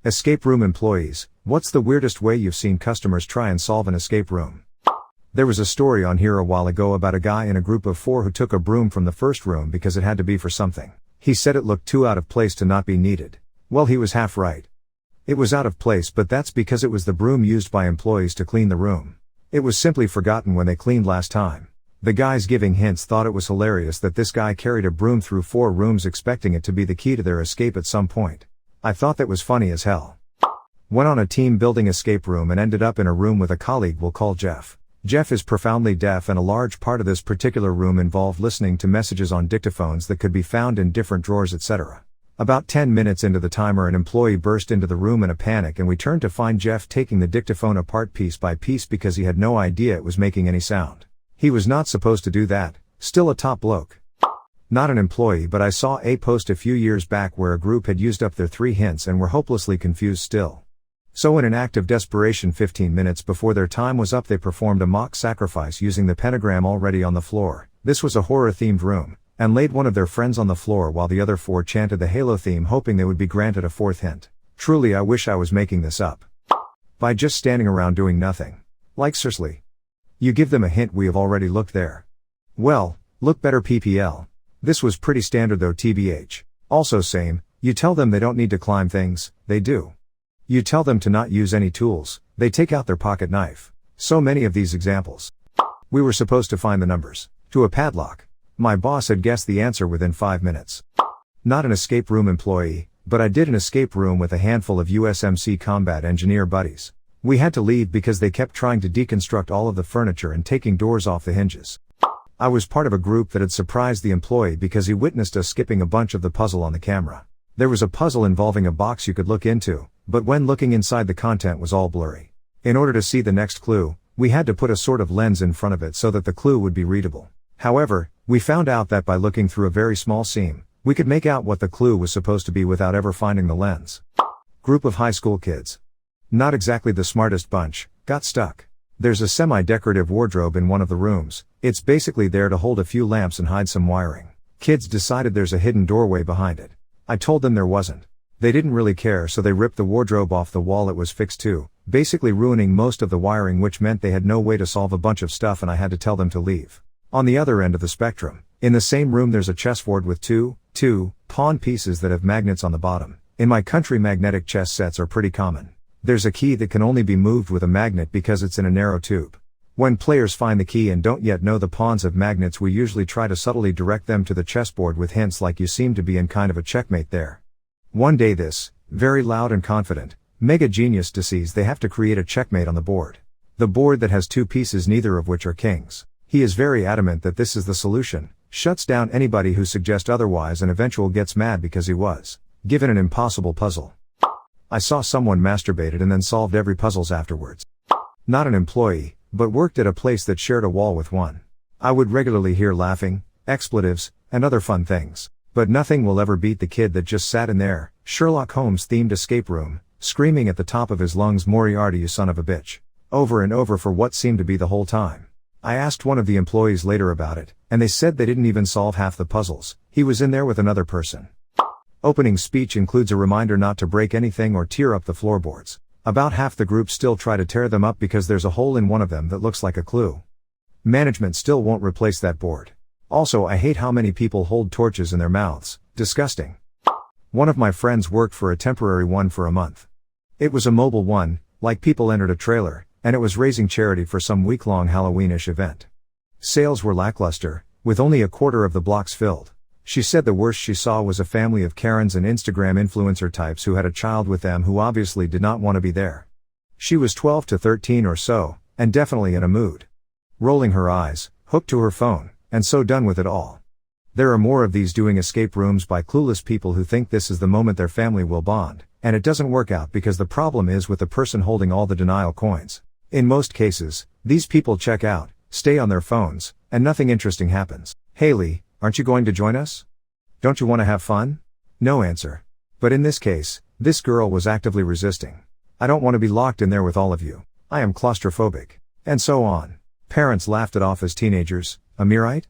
Escape room employees, what's the weirdest way you've seen customers try and solve an escape room? There was a story on here a while ago about a guy in a group of 4 who took a broom from the first room because it had to be for something. He said it looked too out of place to not be needed. Well, he was half right. It was out of place, but that's because it was the broom used by employees to clean the room. It was simply forgotten when they cleaned last time. The guys giving hints thought it was hilarious that this guy carried a broom through 4 rooms expecting it to be the key to their escape at some point. I thought that was funny as hell. Went on a team building escape room and ended up in a room with a colleague we'll call Jeff. Jeff is profoundly deaf, and a large part of this particular room involved listening to messages on dictaphones that could be found in different drawers, etc. About 10 minutes into the timer, an employee burst into the room in a panic, and we turned to find Jeff taking the dictaphone apart piece by piece because he had no idea it was making any sound. He was not supposed to do that. Still a top bloke. Not an employee, but I saw a post a few years back where a group had used up their 3 hints and were hopelessly confused still. So in an act of desperation, 15 minutes before their time was up, they performed a mock sacrifice using the pentagram already on the floor. This was a horror-themed room, and laid one of their friends on the floor while the other 4 chanted the Halo theme, hoping they would be granted a 4th hint. Truly, I wish I was making this up. By just standing around doing nothing. Like seriously. You give them a hint, we have already looked there. Well, look better PPL. This was pretty standard though TBH. Also same, you tell them they don't need to climb things, they do. You tell them to not use any tools, they take out their pocket knife. So many of these examples. We were supposed to find the numbers to a padlock. My boss had guessed the answer within 5 minutes. Not an escape room employee, but I did an escape room with a handful of USMC combat engineer buddies. We had to leave because they kept trying to deconstruct all of the furniture and taking doors off the hinges. I was part of a group that had surprised the employee because he witnessed us skipping a bunch of the puzzle on the camera. There was a puzzle involving a box you could look into, but when looking inside, the content was all blurry. In order to see the next clue, we had to put a sort of lens in front of it so that the clue would be readable. However, we found out that by looking through a very small seam, we could make out what the clue was supposed to be without ever finding the lens. Group of high school kids. Not exactly the smartest bunch, got stuck. There's a semi-decorative wardrobe in one of the rooms. It's basically there to hold a few lamps and hide some wiring. Kids decided there's a hidden doorway behind it. I told them there wasn't. They didn't really care, so they ripped the wardrobe off the wall it was fixed to, basically ruining most of the wiring, which meant they had no way to solve a bunch of stuff and I had to tell them to leave. On the other end of the spectrum, in the same room, there's a chessboard with two pawn pieces that have magnets on the bottom. In my country, magnetic chess sets are pretty common. There's a key that can only be moved with a magnet because it's in a narrow tube. When players find the key and don't yet know the pawns have magnets, we usually try to subtly direct them to the chessboard with hints like, you seem to be in kind of a checkmate there. One day this, very loud and confident, mega genius sees they have to create a checkmate on the board. The board that has 2 pieces, neither of which are kings. He is very adamant that this is the solution, shuts down anybody who suggests otherwise, and eventually gets mad because he was given an impossible puzzle. I saw someone masturbated and then solved every puzzles afterwards. Not an employee, but worked at a place that shared a wall with one. I would regularly hear laughing, expletives, and other fun things. But nothing will ever beat the kid that just sat in there, Sherlock Holmes themed escape room, screaming at the top of his lungs, "Moriarty, you son of a bitch," over and over for what seemed to be the whole time. I asked one of the employees later about it, and they said they didn't even solve half the puzzles. He was in there with another person. Opening speech includes a reminder not to break anything or tear up the floorboards. About half the group still try to tear them up because there's a hole in one of them that looks like a clue. Management still won't replace that board. Also, I hate how many people hold torches in their mouths. Disgusting. One of my friends worked for a temporary one for a month. It was a mobile one, like people entered a trailer, and it was raising charity for some week-long Halloween-ish event. Sales were lackluster, with only a quarter of the blocks filled. She said the worst she saw was a family of Karens and Instagram influencer types who had a child with them who obviously did not want to be there. She was 12 to 13 or so, and definitely in a mood. Rolling her eyes, hooked to her phone, and so done with it all. There are more of these doing escape rooms by clueless people who think this is the moment their family will bond, and it doesn't work out because the problem is with the person holding all the denial coins. In most cases, these people check out, stay on their phones, and nothing interesting happens. Haley, aren't you going to join us? Don't you want to have fun? No answer. But in this case, this girl was actively resisting. I don't want to be locked in there with all of you. I am claustrophobic. And so on. Parents laughed it off as teenagers. Amirite?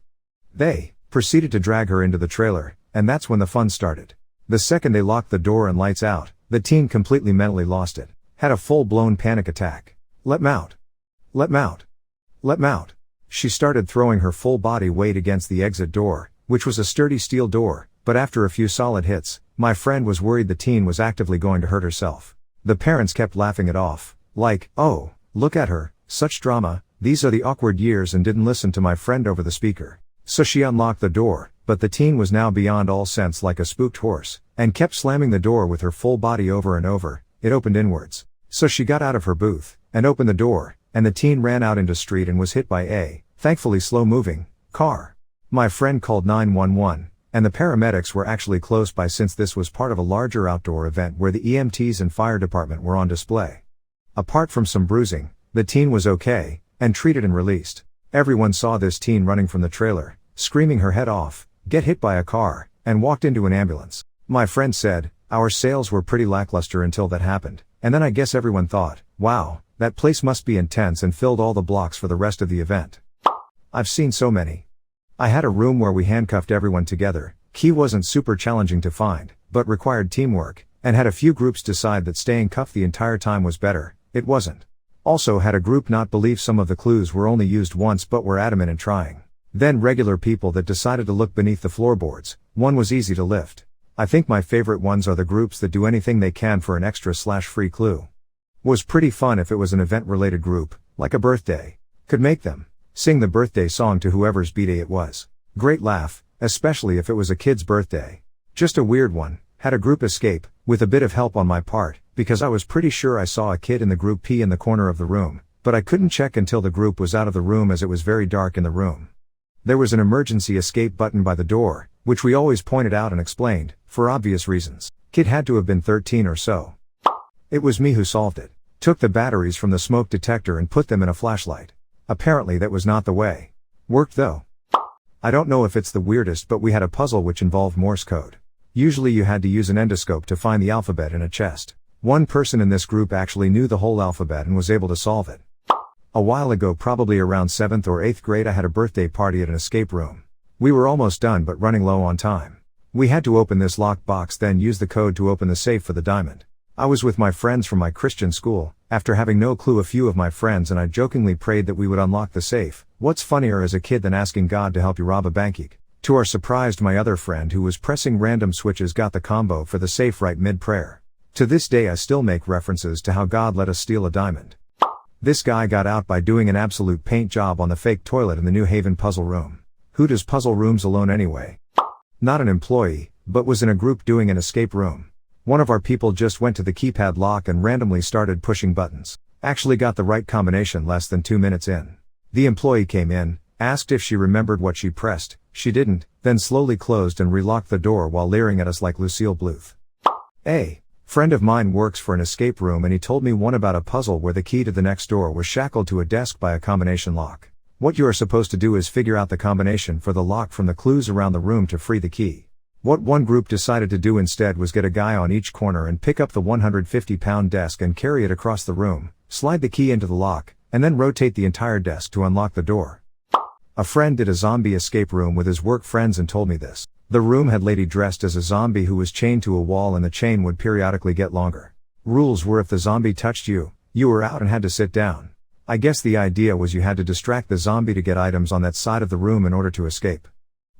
They proceeded to drag her into the trailer, and that's when the fun started. The second they locked the door and lights out, The teen completely mentally lost it. Had a full-blown panic attack. Let 'm out. Let 'm out. Let 'm out. She started throwing her full body weight against the exit door, which was a sturdy steel door, but after a few solid hits, my friend was worried the teen was actively going to hurt herself. The parents kept laughing it off, like, "Oh, look at her, such drama, these are the awkward years," and didn't listen to my friend over the speaker. So she unlocked the door, but the teen was now beyond all sense like a spooked horse, and kept slamming the door with her full body over and over. It opened inwards. So she got out of her booth, and opened the door, and the teen ran out into street and was hit by a, thankfully slow-moving, car. My friend called 911, and the paramedics were actually close by since this was part of a larger outdoor event where the EMTs and fire department were on display. Apart from some bruising, the teen was okay, and treated and released. Everyone saw this teen running from the trailer, screaming her head off, get hit by a car, and walked into an ambulance. My friend said, "Our sales were pretty lackluster until that happened, and then I guess everyone thought, wow, that place must be intense, and filled all the blocks for the rest of the event." I've seen so many. I had a room where we handcuffed everyone together. Key wasn't super challenging to find, but required teamwork, and had a few groups decide that staying cuffed the entire time was better. It wasn't. Also had a group not believe some of the clues were only used once but were adamant in trying. Then regular people that decided to look beneath the floorboards. One was easy to lift. I think my favorite ones are the groups that do anything they can for an extra/free clue. Was pretty fun if it was an event-related group, like a birthday. Could make them sing the birthday song to whoever's b-day it was. Great laugh, especially if it was a kid's birthday. Just a weird one, had a group escape, with a bit of help on my part, because I was pretty sure I saw a kid in the group pee in the corner of the room, but I couldn't check until the group was out of the room as it was very dark in the room. There was an emergency escape button by the door, which we always pointed out and explained, for obvious reasons. Kid had to have been 13 or so. It was me who solved it. Took the batteries from the smoke detector and put them in a flashlight. Apparently that was not the way. Worked though. I don't know if it's the weirdest, but we had a puzzle which involved Morse code. Usually you had to use an endoscope to find the alphabet in a chest. One person in this group actually knew the whole alphabet and was able to solve it. A while ago, probably around 7th or 8th grade, I had a birthday party at an escape room. We were almost done but running low on time. We had to open this locked box, then use the code to open the safe for the diamond. I was with my friends from my Christian school, after having no clue, a few of my friends and I jokingly prayed that we would unlock the safe. What's funnier as a kid than asking God to help you rob a bank? To our surprise, my other friend who was pressing random switches got the combo for the safe right mid-prayer. To this day I still make references to how God let us steal a diamond. This guy got out by doing an absolute paint job on the fake toilet in the New Haven puzzle room. Who does puzzle rooms alone anyway? Not an employee, but was in a group doing an escape room. One of our people just went to the keypad lock and randomly started pushing buttons. Actually got the right combination less than 2 minutes in. The employee came in, asked if she remembered what she pressed. She didn't, then slowly closed and relocked the door while leering at us like Lucille Bluth. A friend of mine works for an escape room and he told me one about a puzzle where the key to the next door was shackled to a desk by a combination lock. What you are supposed to do is figure out the combination for the lock from the clues around the room to free the key. What one group decided to do instead was get a guy on each corner and pick up the 150-pound desk and carry it across the room, slide the key into the lock, and then rotate the entire desk to unlock the door. A friend did a zombie escape room with his work friends and told me this. The room had lady dressed as a zombie who was chained to a wall, and the chain would periodically get longer. Rules were if the zombie touched you, you were out and had to sit down. I guess the idea was you had to distract the zombie to get items on that side of the room in order to escape.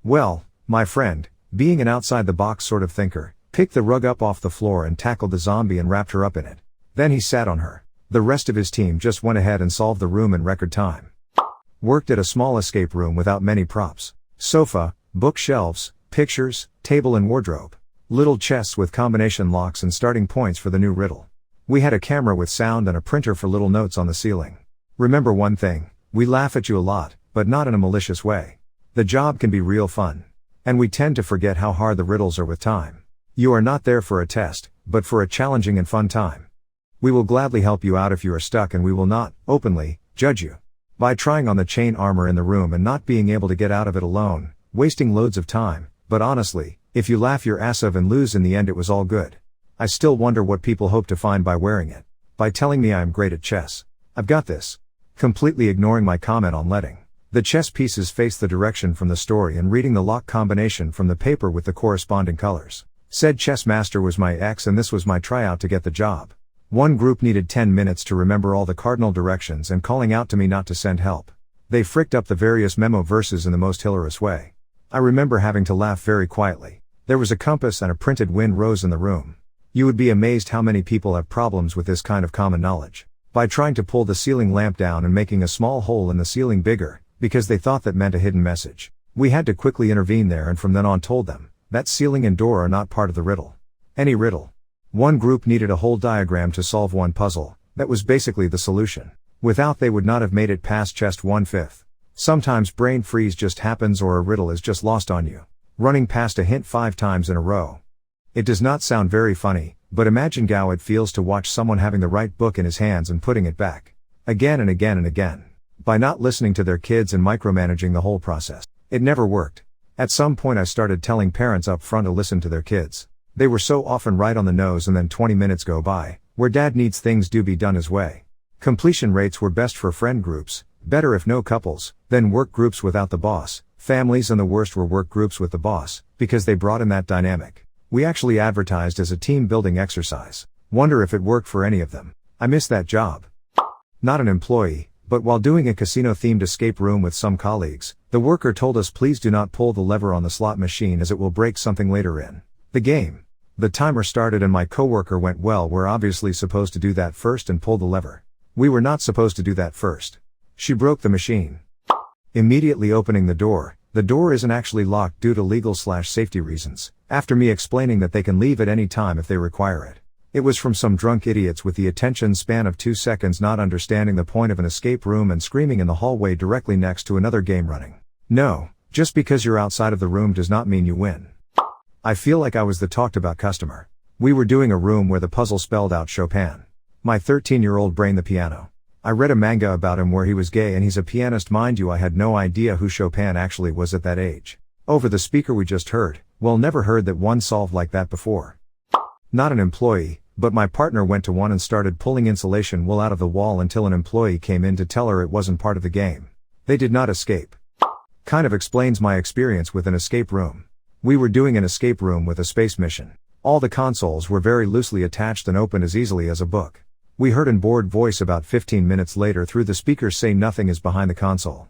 Well, my friend, being an outside-the-box sort of thinker, picked the rug up off the floor and tackled the zombie and wrapped her up in it. Then he sat on her. The rest of his team just went ahead and solved the room in record time. Worked at a small escape room without many props. Sofa, bookshelves, pictures, table and wardrobe. Little chests with combination locks and starting points for the new riddle. We had a camera with sound and a printer for little notes on the ceiling. Remember one thing, we laugh at you a lot, but not in a malicious way. The job can be real fun. And we tend to forget how hard the riddles are with time. You are not there for a test, but for a challenging and fun time. We will gladly help you out if you are stuck, and we will not, openly, judge you. By trying on the chain armor in the room and not being able to get out of it alone, wasting loads of time, but honestly, if you laugh your ass off and lose in the end, it was all good. I still wonder what people hope to find by wearing it. By telling me I am great at chess. I've got this. Completely ignoring my comment on letting the chess pieces face the direction from the story and reading the lock combination from the paper with the corresponding colors. Said chess master was my ex and this was my tryout to get the job. One group needed 10 minutes to remember all the cardinal directions and calling out to me not to send help. They fricked up the various memo verses in the most hilarious way. I remember having to laugh very quietly. There was a compass and a printed wind rose in the room. You would be amazed how many people have problems with this kind of common knowledge. By trying to pull the ceiling lamp down and making a small hole in the ceiling bigger, because they thought that meant a hidden message. We had to quickly intervene there and from then on told them, that ceiling and door are not part of the riddle. Any riddle. One group needed a whole diagram to solve one puzzle, that was basically the solution. Without they would not have made it past chest 1/5. Sometimes brain freeze just happens or a riddle is just lost on you. Running past a hint 5 times in a row. It does not sound very funny, but imagine how it feels to watch someone having the right book in his hands and putting it back. Again and again and again. By not listening to their kids and micromanaging the whole process. It never worked. At some point I started telling parents up front to listen to their kids. They were so often right on the nose and then 20 minutes go by, where dad needs things do be done his way. Completion rates were best for friend groups, better if no couples, then work groups without the boss, families, and the worst were work groups with the boss, because they brought in that dynamic. We actually advertised as a team building exercise. Wonder if it worked for any of them. I miss that job. Not an employee, but while doing a casino-themed escape room with some colleagues, the worker told us please do not pull the lever on the slot machine as it will break something later in the game. The timer started and my coworker went, well, we're obviously supposed to do that first and pull the lever. We were not supposed to do that first. She broke the machine. Immediately opening the door isn't actually locked due to legal/safety reasons, after me explaining that they can leave at any time if they require it. It was from some drunk idiots with the attention span of 2 seconds not understanding the point of an escape room and screaming in the hallway directly next to another game running. No, just because you're outside of the room does not mean you win. I feel like I was the talked about customer. We were doing a room where the puzzle spelled out Chopin. My 13-year-old brained the piano. I read a manga about him where he was gay and he's a pianist, mind you. I had no idea who Chopin actually was at that age. Over the speaker we just heard, well, never heard that one solved like that before. Not an employee, but my partner went to one and started pulling insulation wool out of the wall until an employee came in to tell her it wasn't part of the game. They did not escape. Kind of explains my experience with an escape room. We were doing an escape room with a space mission. All the consoles were very loosely attached and opened as easily as a book. We heard an bored voice about 15 minutes later through the speakers say nothing is behind the console.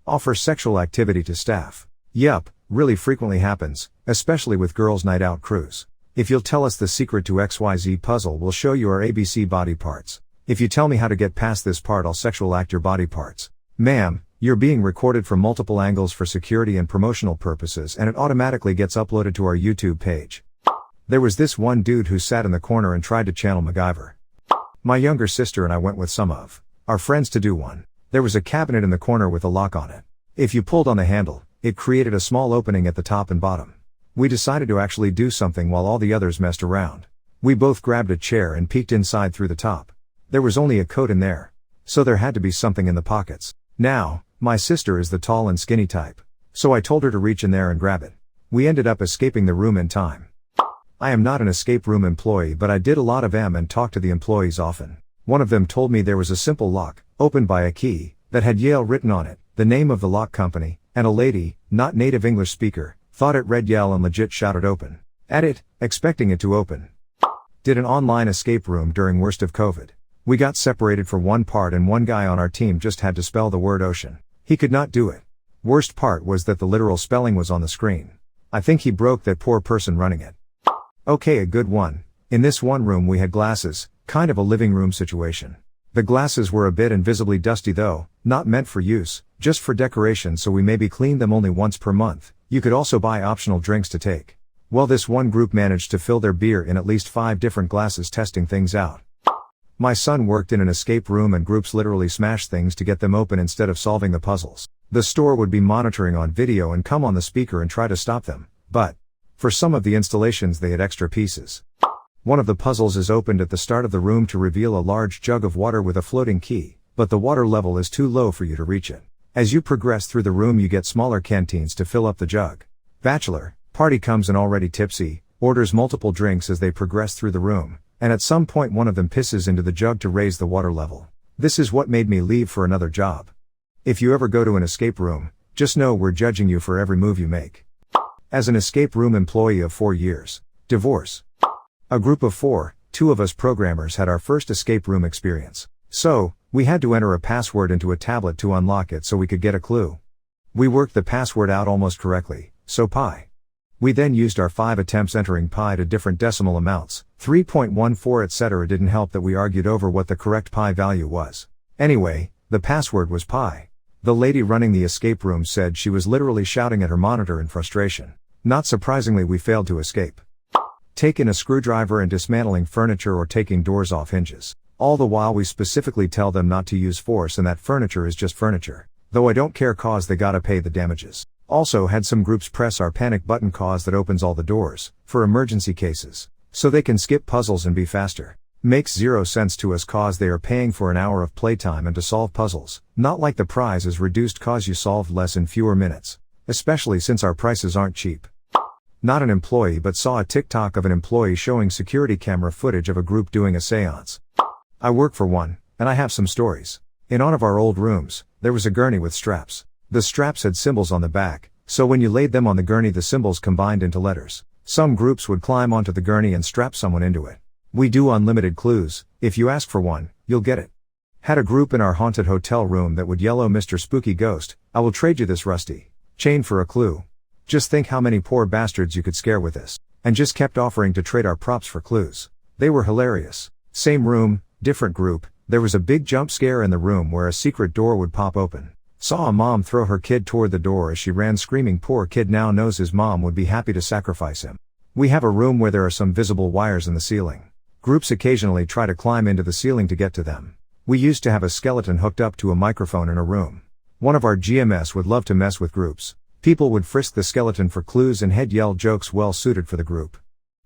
Offer sexual activity to staff. Yup, really frequently happens, especially with girls' night out crews. If you'll tell us the secret to XYZ puzzle, we'll show you our ABC body parts. If you tell me how to get past this part, I'll sexual act your body parts. Ma'am, you're being recorded from multiple angles for security and promotional purposes and it automatically gets uploaded to our YouTube page. There was this one dude who sat in the corner and tried to channel MacGyver. My younger sister and I went with some of our friends to do one. There was a cabinet in the corner with a lock on it. If you pulled on the handle, it created a small opening at the top and bottom. We decided to actually do something while all the others messed around. We both grabbed a chair and peeked inside through the top. There was only a coat in there. So there had to be something in the pockets. Now, my sister is the tall and skinny type. So I told her to reach in there and grab it. We ended up escaping the room in time. I am not an escape room employee, but I did a lot of them and talked to the employees often. One of them told me there was a simple lock, opened by a key, that had Yale written on it, the name of the lock company, and a lady, not native English speaker, thought it read Yale and legit shouted open at it, expecting it to open. Did an online escape room during worst of COVID. We got separated for one part and one guy on our team just had to spell the word ocean. He could not do it. Worst part was that the literal spelling was on the screen. I think he broke that poor person running it. Okay, a good one. In this one room we had glasses, kind of a living room situation. The glasses were a bit invisibly dusty though, not meant for use, just for decoration, so we maybe cleaned them only once per month. You could also buy optional drinks to take. Well, this one group managed to fill their beer in at least 5 different glasses testing things out. My son worked in an escape room and groups literally smashed things to get them open instead of solving the puzzles. The store would be monitoring on video and come on the speaker and try to stop them, but for some of the installations they had extra pieces. One of the puzzles is opened at the start of the room to reveal a large jug of water with a floating key, but the water level is too low for you to reach it. As you progress through the room you get smaller canteens to fill up the jug. Bachelor party comes in already tipsy, orders multiple drinks as they progress through the room, and at some point one of them pisses into the jug to raise the water level. This is what made me leave for another job. If you ever go to an escape room, just know we're judging you for every move you make. As an escape room employee of 4 years, Divorce. A group of 4, 2 of us programmers had our first escape room experience. So, we had to enter a password into a tablet to unlock it so we could get a clue. We worked the password out almost correctly, so pi. We then used our 5 attempts entering pi to different decimal amounts, 3.14 etc. Didn't help that we argued over what the correct pi value was. Anyway, the password was pi. The lady running the escape room said she was literally shouting at her monitor in frustration. Not surprisingly, we failed to escape. Taking a screwdriver and dismantling furniture or taking doors off hinges. All the while we specifically tell them not to use force and that furniture is just furniture. Though I don't care cause they gotta pay the damages. Also had some groups press our panic button cause that opens all the doors, for emergency cases. So they can skip puzzles and be faster. Makes zero sense to us cause they are paying for an hour of playtime and to solve puzzles. Not like the prize is reduced cause you solved less in fewer minutes. Especially since our prices aren't cheap. Not an employee but saw a TikTok of an employee showing security camera footage of a group doing a seance. I work for one, and I have some stories. In one of our old rooms, there was a gurney with straps. The straps had symbols on the back, so when you laid them on the gurney the symbols combined into letters. Some groups would climb onto the gurney and strap someone into it. We do unlimited clues. If you ask for one, you'll get it. Had a group in our haunted hotel room that would yell, "Mr. Spooky Ghost, I will trade you this rusty chain for a clue." Just think how many poor bastards you could scare with this. And just kept offering to trade our props for clues. They were hilarious. Same room, different group. There was a big jump scare in the room where a secret door would pop open. Saw a mom throw her kid toward the door as she ran screaming. Poor kid now knows his mom would be happy to sacrifice him. We have a room where there are some visible wires in the ceiling. Groups occasionally try to climb into the ceiling to get to them. We used to have a skeleton hooked up to a microphone in a room. One of our GMS would love to mess with groups. People would frisk the skeleton for clues and head yell jokes well suited for the group.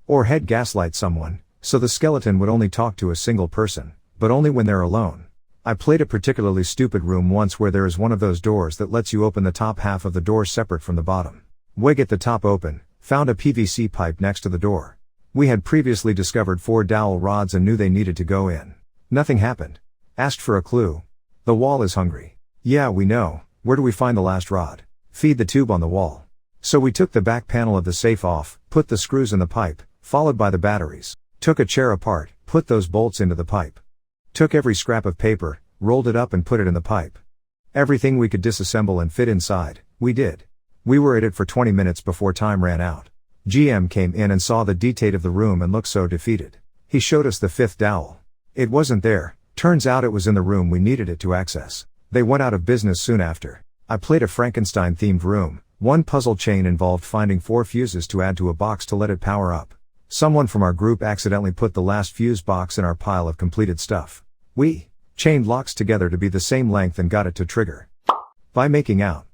Or head gaslight someone, so the skeleton would only talk to a single person, but only when they're alone. I played a particularly stupid room once where there is one of those doors that lets you open the top half of the door separate from the bottom. We get the top open, found a PVC pipe next to the door. We had previously discovered 4 dowel rods and knew they needed to go in. Nothing happened. Asked for a clue. The wall is hungry. Yeah, we know. Where do we find the last rod? Feed the tube on the wall. So we took the back panel of the safe off, put the screws in the pipe, followed by the batteries. Took a chair apart, put those bolts into the pipe. Took every scrap of paper, rolled it up and put it in the pipe. Everything we could disassemble and fit inside, we did. We were at it for 20 minutes before time ran out. GM came in and saw the detail of the room and looked so defeated. He showed us the 5th dowel. It wasn't there. Turns out it was in the room we needed it to access. They went out of business soon after. I played a Frankenstein-themed room. One puzzle chain involved finding 4 fuses to add to a box to let it power up. Someone from our group accidentally put the last fuse box in our pile of completed stuff. We chained locks together to be the same length and got it to trigger. By making out.